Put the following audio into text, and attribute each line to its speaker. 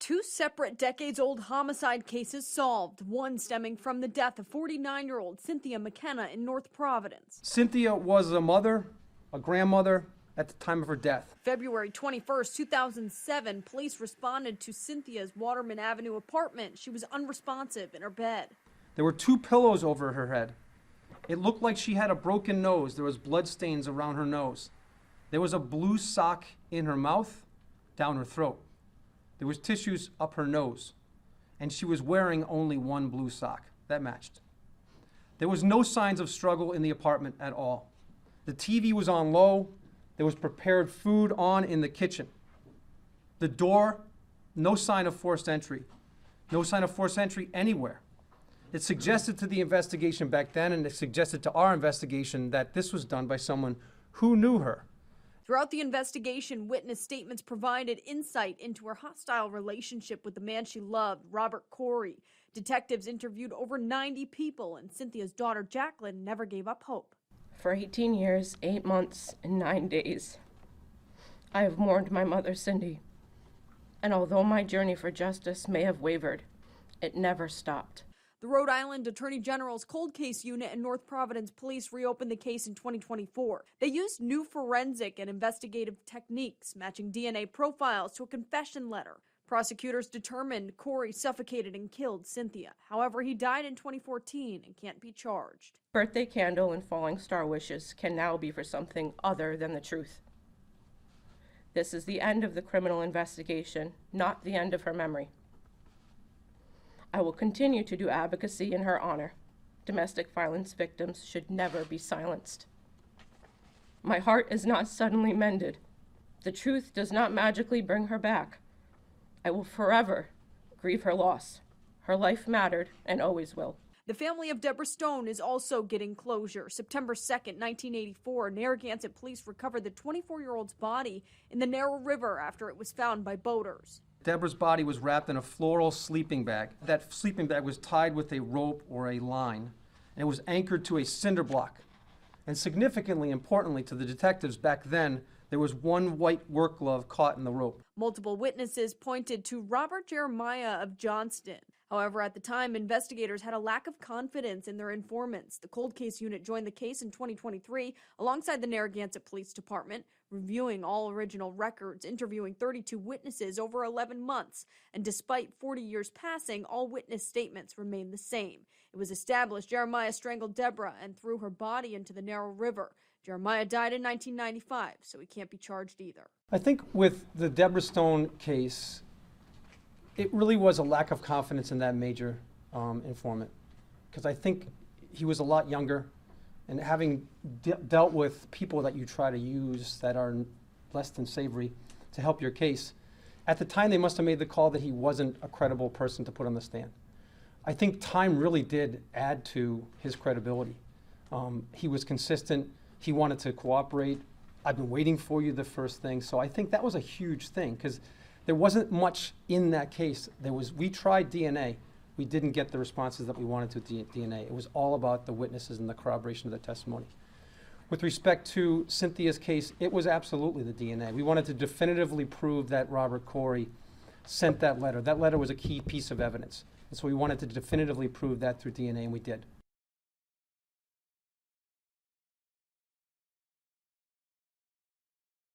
Speaker 1: Two separate decades-old homicide cases solved, one stemming from the death of 49-year-old Cynthia McKenna in North Providence.
Speaker 2: Cynthia was a mother, a grandmother at the time of her death.
Speaker 1: February 21st, 2007, police responded to Cynthia's Waterman Avenue apartment. She was unresponsive in her bed.
Speaker 2: There were two pillows over her head. It looked like she had a broken nose. There was blood stains around her nose. There was a blue sock in her mouth, down her throat. There was tissues up her nose, and she was wearing only one blue sock. That matched. There was no signs of struggle in the apartment at all. The TV was on low. There was prepared food on in the kitchen. The door, no sign of forced entry. No sign of forced entry anywhere. It suggested to the investigation back then, and it suggested to our investigation, that this was done by someone who knew her.
Speaker 1: Throughout the investigation, witness statements provided insight into her hostile relationship with the man she loved, Robert Corey. Detectives interviewed over 90 people, and Cynthia's daughter, Jacqueline, never gave up hope.
Speaker 3: For 18 years, 8 months, and 9 days, I have mourned my mother, Cindy. And although my journey for justice may have wavered, it never stopped.
Speaker 1: The Rhode Island Attorney General's Cold Case Unit and North Providence Police reopened the case in 2024. They used new forensic and investigative techniques, matching DNA profiles to a confession letter. Prosecutors determined Corey suffocated and killed Cynthia. However, he died in 2014 and can't be charged.
Speaker 3: Birthday candle and falling star wishes can now be for something other than the truth. This is the end of the criminal investigation, not the end of her memory. I will continue to do advocacy in her honor. Domestic violence victims should never be silenced. My heart is not suddenly mended. The truth does not magically bring her back. I will forever grieve her loss. Her life mattered and always will.
Speaker 1: The family of Deborah Stone is also getting closure. September 2nd, 1984, Narragansett police recovered the 24-year-old's body in the Narrow River after it was found by boaters.
Speaker 2: Deborah's body was wrapped in a floral sleeping bag. That sleeping bag was tied with a rope or a line, and it was anchored to a cinder block. And significantly, importantly to the detectives back then, there was one white work glove caught in the rope.
Speaker 1: Multiple witnesses pointed to Robert Jeremiah of Johnston. However, at the time, investigators had a lack of confidence in their informants. The Cold Case Unit joined the case in 2023 alongside the Narragansett Police Department, reviewing all original records, interviewing 32 witnesses over 11 months. And despite 40 years passing, all witness statements remain the same. It was established Jeremiah strangled Deborah and threw her body into the Narrow River. Jeremiah died in 1995, so he can't be charged either.
Speaker 2: I think with the Deborah Stone case, it really was a lack of confidence in that major informant, because I think he was a lot younger, and having dealt with people that you try to use that are less than savory to help your case, at the time they must have made the call that he wasn't a credible person to put on the stand. I think time really did add to his credibility. He was consistent. He wanted to cooperate. I've been waiting for you, the first thing. So I think that was a huge thing, because there wasn't much in that case. We tried DNA. We didn't get the responses that we wanted to DNA. It was all about the witnesses and the corroboration of their testimony. With respect to Cynthia's case, it was absolutely the DNA. We wanted to definitively prove that Robert Corey sent that letter. That letter was a key piece of evidence. And so we wanted to definitively prove that through DNA, and we did.